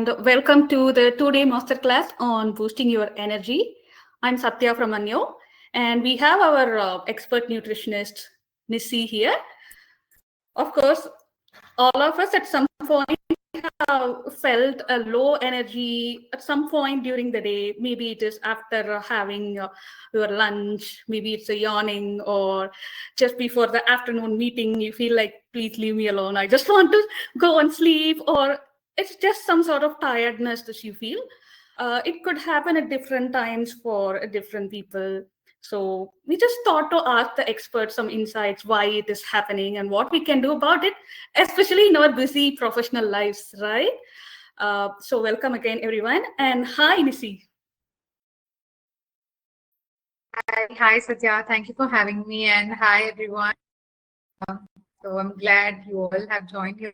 welcome to the two-day masterclass on boosting your energy. I'm Satya from Anyo, and we have our expert nutritionist Nissi here. Of course, all of us at some point have felt a low energy at some point during the day. Maybe it is after having your lunch, maybe it's a yawning, or just before the afternoon meeting, you feel like, please leave me alone. I just want to go and sleep, or it's just some sort of tiredness that you feel. It could happen at different times for different people. So we just thought to ask the experts some insights why it is happening and what we can do about it, especially in our busy professional lives, right? So welcome again, everyone. And hi, Nissi. Hi, Satya. Thank you for having me, and hi, everyone. So I'm glad you all have joined here.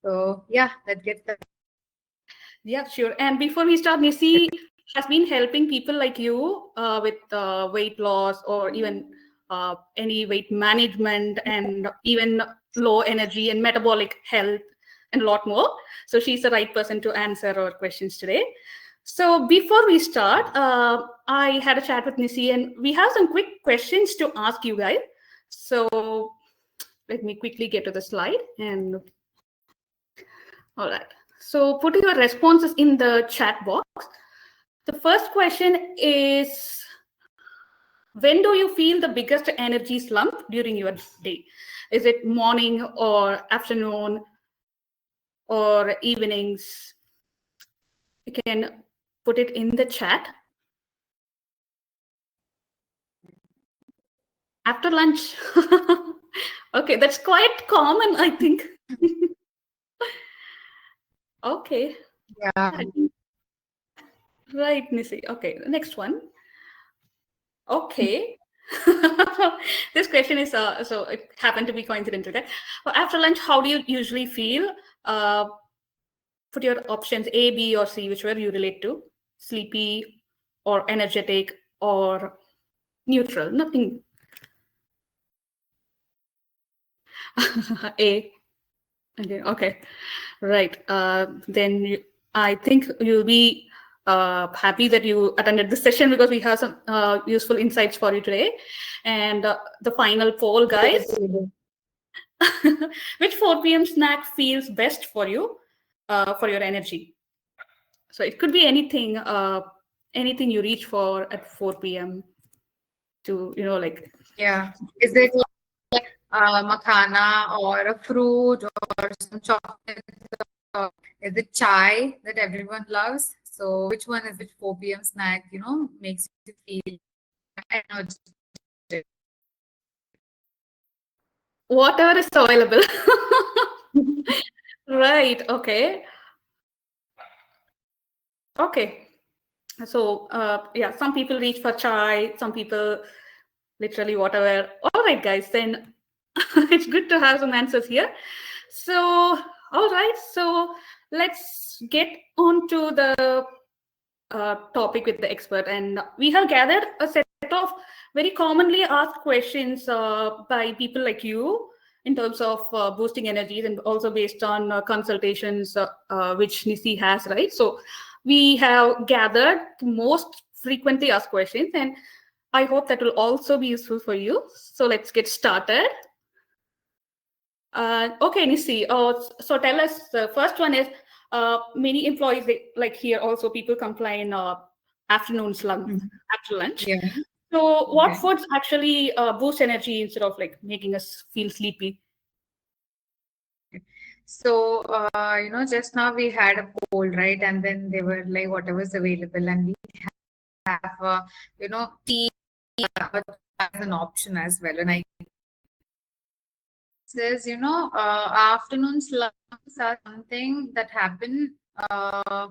So yeah, let's get started. Yeah, sure. And before we start, Nissi has been helping people like you with weight loss or even any weight management and even low energy and metabolic health and a lot more. So she's the right person to answer our questions today. So before we start, I had a chat with Nissi and we have some quick questions to ask you guys. So let me quickly get to the slide and all right. So put your responses in the chat box. The first question is, when do you feel the biggest energy slump during your day? Is it morning or afternoon or evenings? You can put it in the chat. After lunch. Okay, that's quite common, I think. Okay. Yeah. Right, Nissi. Okay, the next one. Okay. This question is so it happened to be coincidental. Okay? After lunch, how do you usually feel? Put your options A, B, or C, whichever you relate to. Sleepy or energetic or neutral. Nothing. A. Okay. Right. I think you'll be happy that you attended this session because we have some useful insights for you today. And the final poll, guys. Which 4 p.m. snack feels best for you for your energy? So it could be anything you reach for at 4 p.m. to, like. Yeah. Is it like makhana or a fruit or some chocolate? Or is it chai that everyone loves? So which one is it? 4 p.m. snack, makes you feel energetic. Whatever is available. Right. Okay. Okay. So yeah, some people reach for chai, some people literally whatever. All right, guys, then it's good to have some answers here. So all right, so let's get on to the topic with the expert. And we have gathered a set of very commonly asked questions by people like you in terms of boosting energies and also based on consultations which Nissi has, right? So we have gathered the most frequently asked questions, and I hope that will also be useful for you. So let's get started. Okay, Nissi. So tell us, the first one is, many employees, like here also people complain afternoon slump after lunch. Yeah. So what Okay. foods actually boost energy instead of like making us feel sleepy? So, just now we had a poll, right? And then they were like, whatever's available, and we have, tea as an option as well. And I says, afternoon slumps are something that happen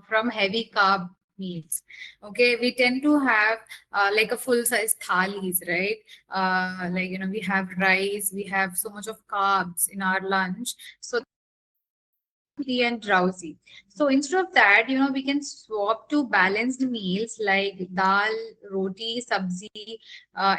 from heavy carb meals. Okay, we tend to have like a full size thalis, right? Like we have rice, we have so much of carbs in our lunch. So sleepy and drowsy. So instead of that, we can swap to balanced meals like dal, roti, sabzi,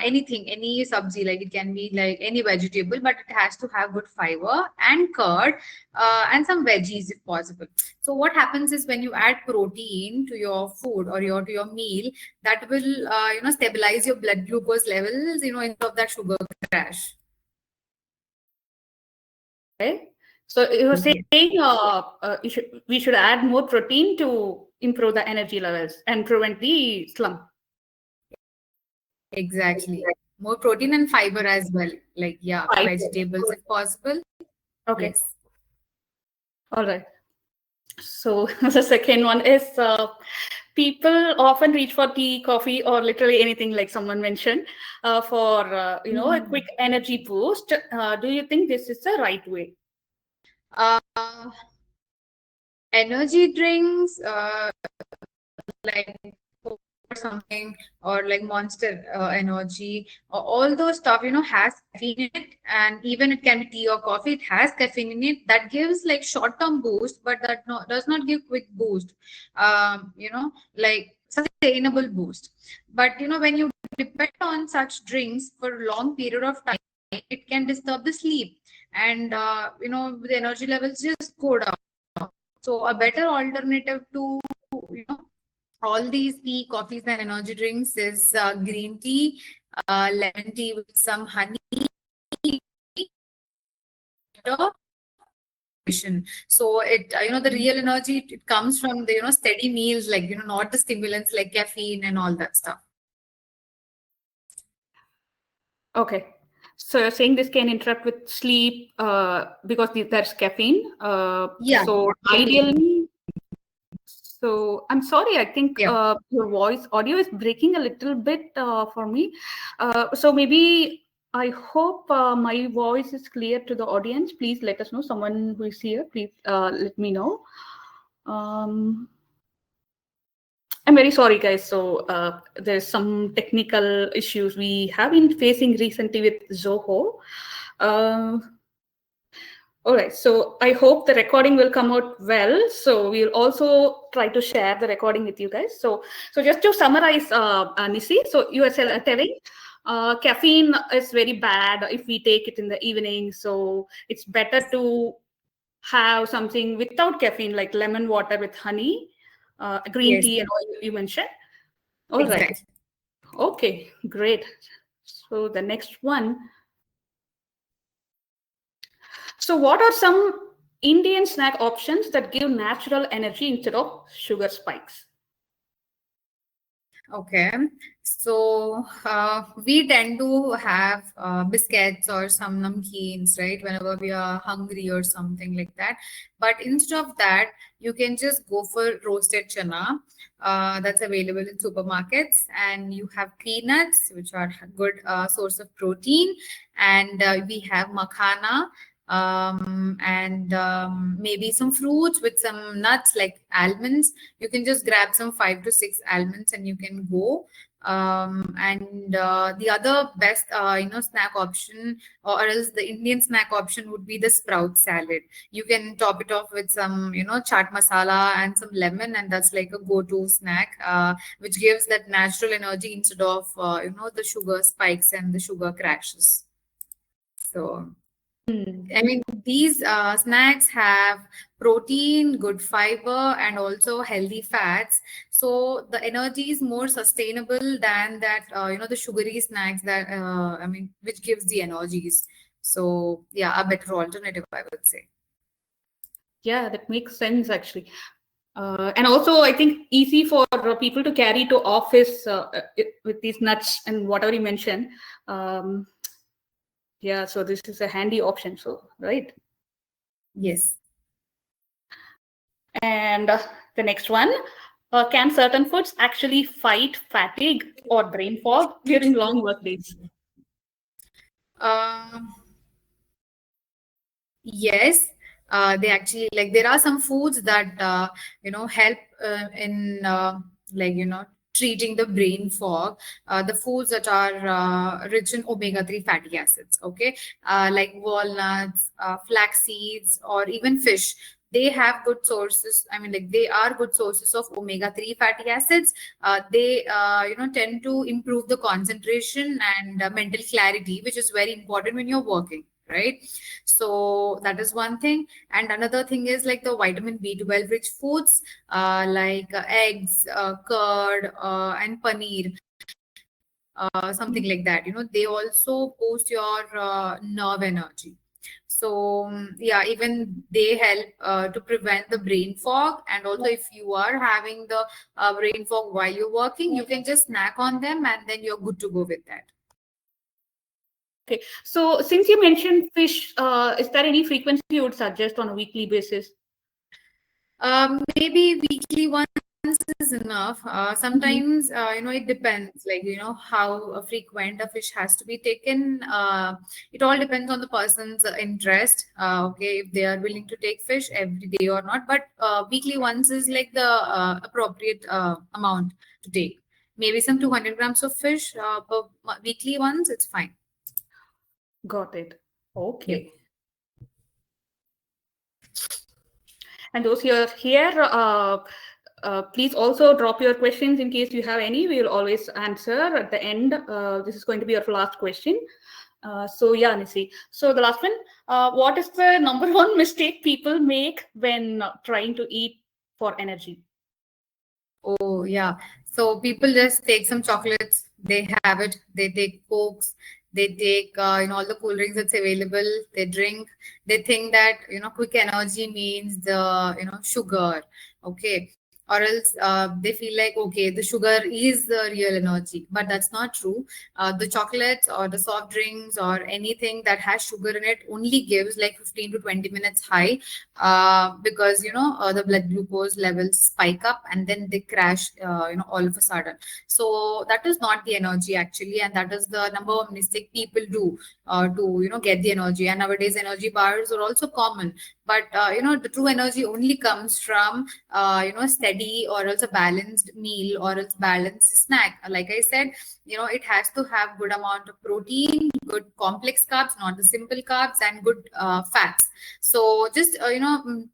anything, any sabzi, like it can be like any vegetable, but it has to have good fiber and curd, and some veggies if possible. So what happens is when you add protein to your food or to your meal, that will stabilize your blood glucose levels, instead of that sugar crash. Okay. So you were saying we should add more protein to improve the energy levels and prevent the slump. Exactly. More protein and fiber as well. Like, yeah, Fiber. vegetables if possible. Okay. Yes. All right. So the second one is people often reach for tea, coffee, or literally anything like someone mentioned for a quick energy boost. Do you think this is the right way? Uh, Energy drinks, like Coke or something, or like Monster Energy, all those stuff, has caffeine in it, and even it can be tea or coffee. It has caffeine in it that gives like short-term boost, but that does not give quick boost. Like sustainable boost. But when you depend on such drinks for a long period of time, it can disturb the sleep, and the energy levels just go down. So a better alternative to all these tea, coffees, and energy drinks is green tea, lemon tea with some honey, water. So it the real energy, it comes from the steady meals, like not the stimulants like caffeine and all that stuff. Okay. So you're saying this can interrupt with sleep because there's caffeine. Yeah. So ideally, so I'm sorry, I think Yeah. your voice audio is breaking a little bit for me. So maybe I hope my voice is clear to the audience. Please let us know. Someone who is here, please let me know. Um, I'm very sorry, guys. So there's some technical issues we have been facing recently with Zoho. Uh, all right. So I hope the recording will come out well. So we'll also try to share the recording with you guys. So just to summarize, Nisi, so you are telling caffeine is very bad if we take it in the evening. So it's better to have something without caffeine, like lemon water with honey, green Yes. tea, and all you mentioned. All right. Exactly. Okay, great. So the next one. So what are some Indian snack options that give natural energy instead of sugar spikes? Okay, so we tend to have biscuits or some namkeens, right? Whenever we are hungry or something like that. But instead of that, you can just go for roasted chana. That's available in supermarkets, and you have peanuts, which are a good source of protein, and we have makhana, and maybe some fruits with some nuts like almonds. You can just grab some 5 to 6 almonds and you can go. And the other best snack option, or else the Indian snack option, would be the sprout salad. You can top it off with some chaat masala and some lemon, and that's like a go-to snack, which gives that natural energy instead of the sugar spikes and the sugar crashes. So I mean, these snacks have protein, good fiber, and also healthy fats. So the energy is more sustainable than that, the sugary snacks that, which gives the energies. So yeah, a better alternative, I would say. Yeah, that makes sense actually. And also, I think easy for people to carry to office with these nuts and whatever you mentioned. Um, yeah, so this is a handy option. So, right. Yes. And the next one, can certain foods actually fight fatigue or brain fog during long work days? Um, Yes, they actually, like, there are some foods that help in like treating the brain fog. The foods that are rich in omega-3 fatty acids, okay, like walnuts, flax seeds, or even fish. they have good sources. I mean, like, they are good sources of omega-3 fatty acids. They tend to improve the concentration and mental clarity, which is very important when you're working, right? So that is one thing. And another thing is like the vitamin B12 rich foods, like eggs, curd, and paneer, something like that. They also boost your nerve energy. So yeah, even they help to prevent the brain fog. And also, if you are having the brain fog while you're working, you can just snack on them, and then you're good to go with that. Okay. So since you mentioned fish, is there any frequency you would suggest on a weekly basis? Maybe weekly once is enough. Mhm. Sometimes, it depends, like, how frequent a fish has to be taken. It all depends on the person's interest. Okay, if they are willing to take fish every day or not. But weekly once is like the appropriate amount to take. Maybe some 200 grams of fish per weekly once, it's fine. Got it. Yep. Okay. And those here, please also drop your questions in case you have any. We will always answer at the end. This is going to be our last question. So yeah, Nisi. So the last one, what is the number one mistake people make when trying to eat for energy? Oh, yeah. So people just take some chocolates, they have it, they take cokes, they take all the cool drinks that's available, they drink, they think that quick energy means the sugar, okay, or else they feel like, okay, the sugar is the real energy, but that's not true. The chocolates or the soft drinks or anything that has sugar in it only gives like 15 to 20 minutes high, because the blood glucose levels spike up and then they crash all of a sudden. So that is not the energy actually, and that is the number one mistake people do to get the energy. And nowadays energy bars are also common, but the true energy only comes from steady or else a balanced meal or else balanced snack. Like I said, it has to have good amount of protein, good complex carbs, not the simple carbs, and good fats. So just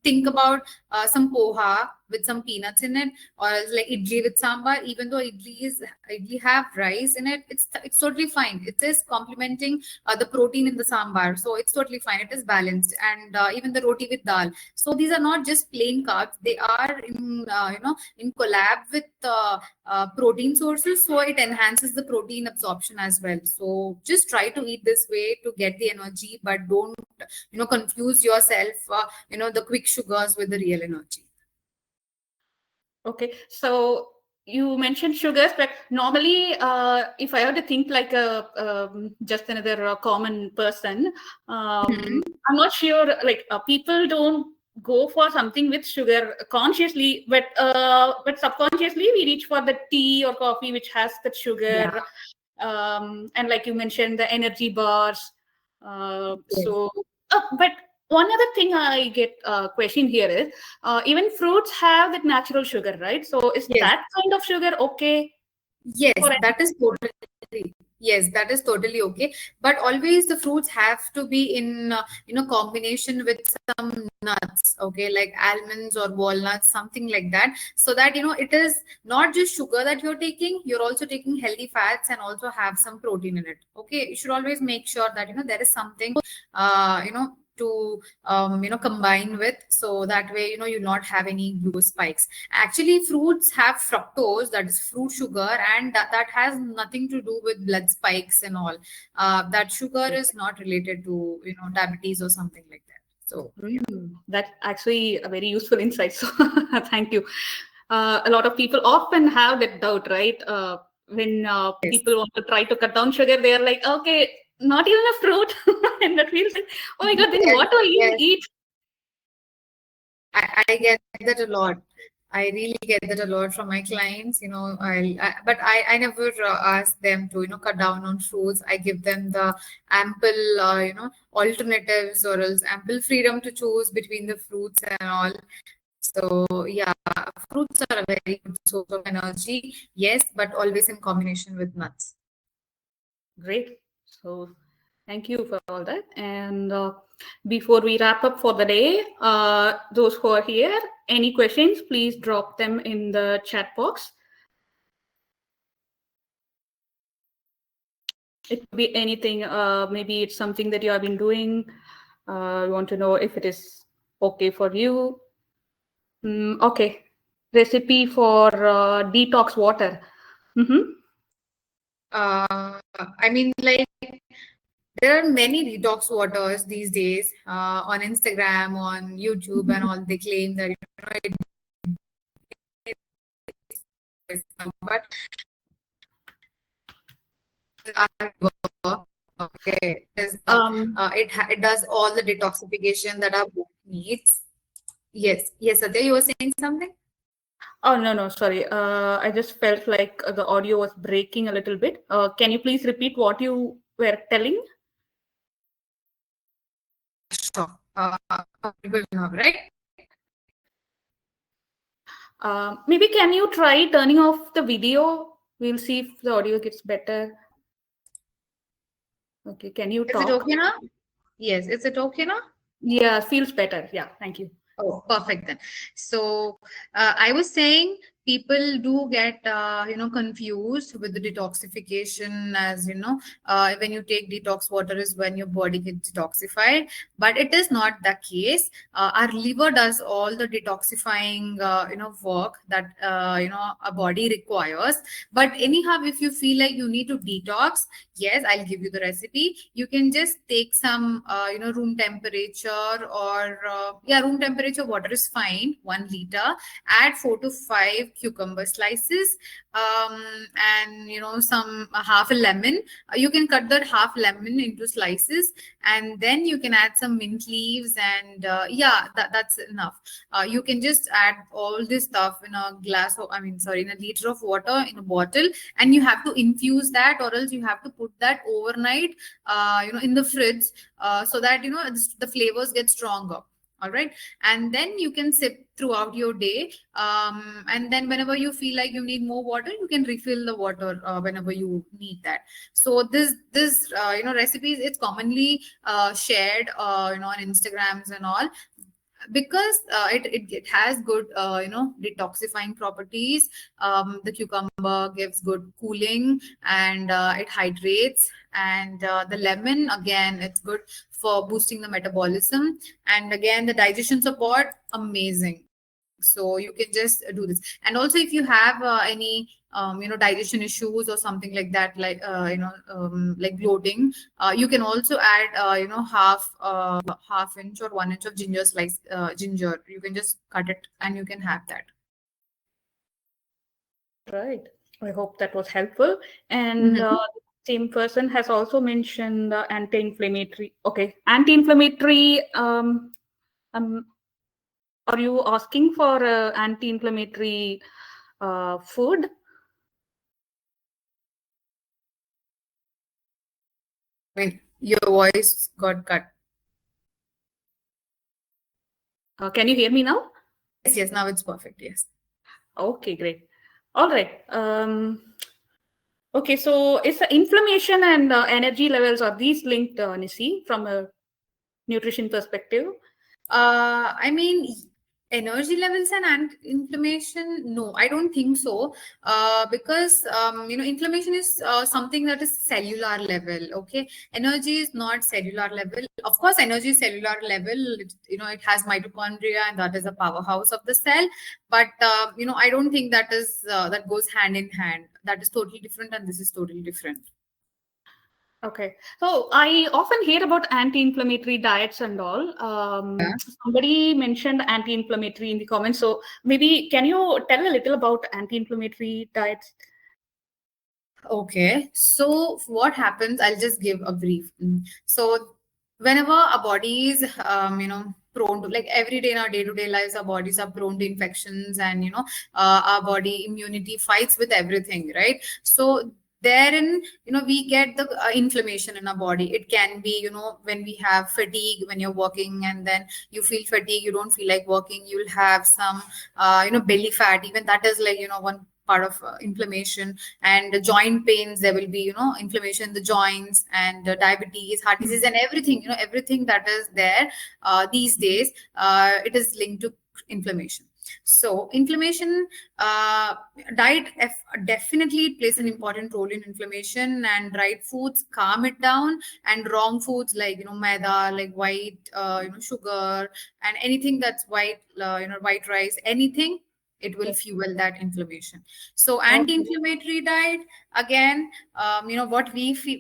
think about some poha with some peanuts in it, or else like idli with sambar. Even though idli have rice in it, it's totally fine. It is complementing the protein in the sambar, so it's totally fine. It is balanced. And even the roti with dal. So these are not just plain carbs; they are in collab with protein sources, so it enhances the protein absorption as well. So just try to eat this way to get the energy, but don't confuse yourself the quick sugars with the real energy. Okay, so you mentioned sugars, but normally, if I have to think like a just another common person, Mhm. I'm not sure. Like people don't go for something with sugar consciously, but subconsciously we reach for the tea or coffee which has that Yeah. sugar, and like you mentioned, the energy bars. Yes. But one other thing I get question here is even fruits have that natural sugar, right? So is Yes. that kind of sugar okay Yes, for that is totally, yes, that is totally okay. But always the fruits have to be in combination with some nuts, okay, like almonds or walnuts, something like that, so that it is not just sugar that you're taking, you're also taking healthy fats and also have some protein in it. Okay, you should always make sure that there is something to combine with, so that way you'll not have any glucose spikes. Actually, fruits have fructose, that is fruit sugar, and that has nothing to do with blood spikes and all. That sugar it? is not related to diabetes or something like that. So yeah. That's actually a very useful insight. So thank you. A lot of people often have that doubt, right? When Yes. people want to try to cut down sugar, they are like, okay, not even a fruit. And that feels like, oh my God, then Yes, what do I even yes. eat? I get that a lot. I really get that a lot from my clients. But I never ask them to, cut down on fruits. I give them the ample, alternatives, or else ample freedom to choose between the fruits and all. So yeah, fruits are a very good source of energy. Yes, but always in combination with nuts. Great. So Thank you for all that. And before we wrap up for the day, those who are here, any questions, please drop them in the chat box. It could be anything. Maybe it's something that you have been doing. You want to know if it is okay for you. Okay. Recipe for detox water. I mean, like, there are many detox waters these days on Instagram, on YouTube, and all. They claim that but okay, it does all the detoxification that our body needs. Yes, yes, Satya, you were saying something? Oh, no, sorry. I just felt like the audio was breaking a little bit. Can you please repeat what you were telling? Sure. Right? Maybe can you try turning off the video? We'll see if the audio gets better. Okay, can you Is it talk? okay now? Yes, is it okay now? Yeah, feels better. Yeah, thank you. Oh, perfect then. So I was saying people do get confused with the detoxification, as when you take detox water is when your body gets detoxified, but it is not the case. Our liver does all the detoxifying work that a body requires. But anyhow, if you feel like you need to detox, yes, I'll give you the recipe. You can just take some room temperature, or room temperature water is fine, 1 liter. Add 4 to 5 cucumber slices, and some half a lemon. You can cut that half lemon into slices, and then you can add some mint leaves, and that's enough. You can just add all this stuff in a glass of, in a liter of water in a bottle, and you have to infuse that, or else you have to put that overnight in the fridge, so that the flavors get stronger. All right, and then you can sip throughout your day, and then whenever you feel like you need more water, you can refill the water whenever you need that. So this recipes, it's commonly shared on Instagrams and all, because it has good detoxifying properties. The cucumber gives good cooling, and it hydrates, and the lemon, again, it's good for boosting the metabolism, and again the digestion support, amazing. So you can just do this. And also, if you have any digestion issues or something like that, like bloating, you can also add half inch or 1 inch of ginger slice. Ginger, you can just cut it and you can have that. Right. I hope that was helpful. And the same person has also mentioned anti-inflammatory. Okay, anti-inflammatory. Are you asking for anti-inflammatory food? Your voice got cut. Can you hear me now? Yes, now it's perfect. Yes. Okay, great. All right. Okay, so is the inflammation and energy levels, are these linked, Nisi, from a nutrition perspective? Energy levels and inflammation, no, I don't think so. Because inflammation is something that is cellular level. Okay, energy is not cellular level. Of course, energy is cellular level. It has mitochondria, and that is a powerhouse of the cell. But I don't think that goes hand in hand. That is totally different, and this is totally different. Okay, so I often hear about anti-inflammatory diets and all. Somebody mentioned anti-inflammatory in the comments. So maybe can you tell a little about anti-inflammatory diets? Okay, so what happens? I'll just give a brief. So whenever our body is, prone to, like, every day in our day-to-day lives, our bodies are prone to infections, and our body immunity fights with everything, right? So therein, we get the inflammation in our body. It can be, when we have fatigue, when you're working and then you feel fatigue, you don't feel like working, you'll have some belly fat. Even that is, like, one part of inflammation. And the joint pains, there will be, inflammation in the joints, and diabetes, heart disease, and everything, everything that is there these days, it is linked to inflammation. So inflammation, diet definitely plays an important role in inflammation, and right foods calm it down, and wrong foods like, maida, like white, sugar, and anything that's white, white rice, anything, it will fuel that inflammation. So Okay. anti-inflammatory diet, again, what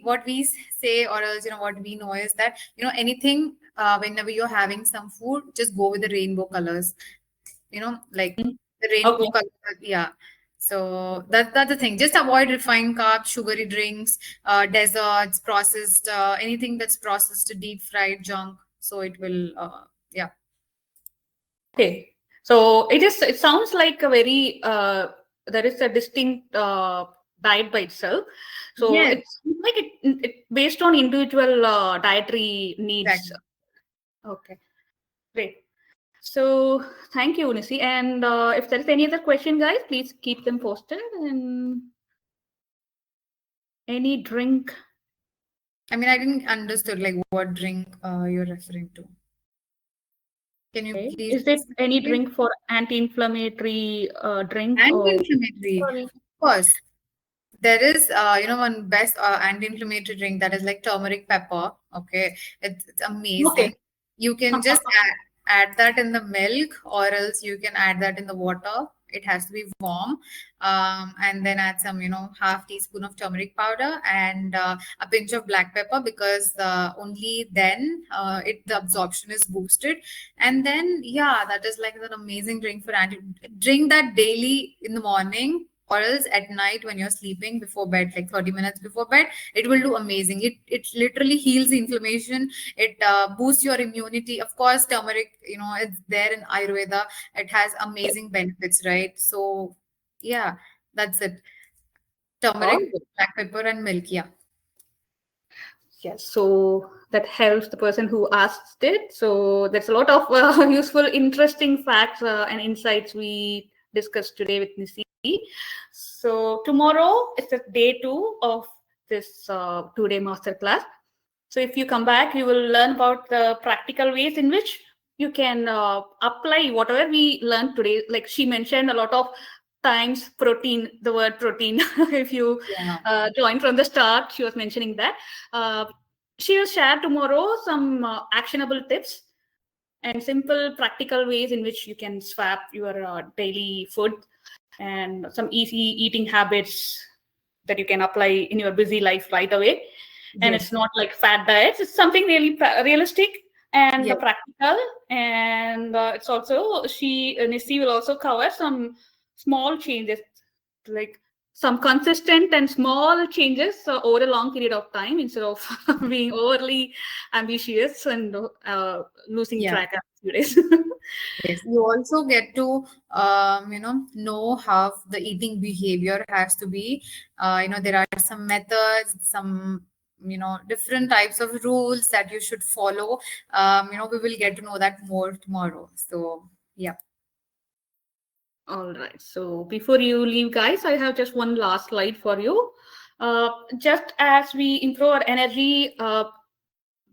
what we say, or else, what we know is that, anything, whenever you're having some food, just go with the rainbow colors, like the rainbow Okay. color. Yeah. So that's the thing. Just avoid refined carbs, sugary drinks, desserts, processed, anything that's processed, deep fried junk. So it will, yeah. Okay. So it sounds like a very there is a distinct diet by itself. So Yes, it's like it based on individual dietary needs. exactly. Okay, great. So thank you, Nisi. And if there is any other question, guys, please keep them posted. And any drink. I mean, I didn't understood like what drink you're referring to. Can you Okay. please Is it any repeat? drink for anti-inflammatory drink or Anti-inflammatory, sorry? of course. There is, one best anti-inflammatory drink, that is like turmeric pepper. Okay, it's amazing. Okay. You can just add that in the milk, or else you can add that in the water. It has to be warm, and then add some, half teaspoon of turmeric powder, and a pinch of black pepper, because only then the absorption is boosted. And then, yeah, that is like an amazing drink for anti. Drink that daily in the morning, or else at night when you're sleeping before bed, like 30 minutes before bed. It will do amazing. It literally heals the inflammation. It boosts your immunity. Of course, turmeric, it's there in Ayurveda. It has amazing benefits, right? So yeah, that's it. All Turmeric, right. black pepper, and milk. Yeah. Yes, so that helps the person who asked it. So there's a lot of useful, interesting facts and insights we discussed today with Nisi. So tomorrow is the day 2 of this 2-day masterclass. So if you come back, you will learn about the practical ways in which you can apply whatever we learned today. Like she mentioned a lot of times protein, the word protein. If you Yeah. join from the start, she was mentioning that. Uh, she will share tomorrow some actionable tips and simple practical ways in which you can swap your daily food and some easy eating habits that you can apply in your busy life right away. And it's Yes. not like fad diets, it's something really realistic and Yes. practical. And it's also Nisi will also cover some small changes, like some consistent and small changes over a long period of time, instead of being overly ambitious and losing Yeah. track after a few days. Yes, you also get to, know how the eating behavior has to be. There are some methods, some, different types of rules that you should follow. We will get to know that more tomorrow. So, yeah. All right. So before you leave, guys, I have just one last slide for you. Just as we improve our energy,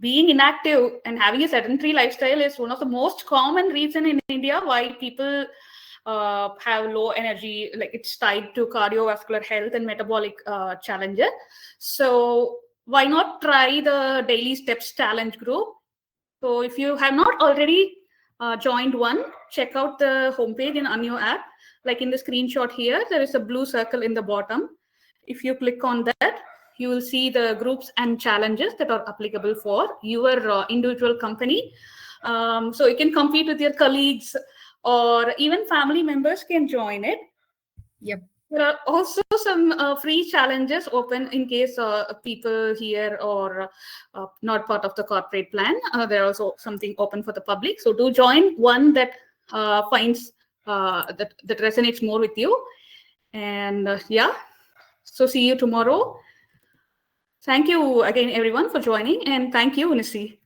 being inactive and having a sedentary lifestyle is one of the most common reason in India why people have low energy. Like it's tied to cardiovascular health and metabolic challenges. So why not try the daily steps challenge group? So if you have not already joined one, check out the homepage in Anyo app. Like in the screenshot here, there is a blue circle in the bottom. If you click on that, you will see the groups and challenges that are applicable for your individual company. So you can compete with your colleagues, or even family members can join it. Yep. There are also some free challenges open in case people here or not part of the corporate plan. There are also something open for the public. So do join one that finds that resonates more with you. And yeah, so see you tomorrow. Thank you again, everyone, for joining, and thank you, Nisi.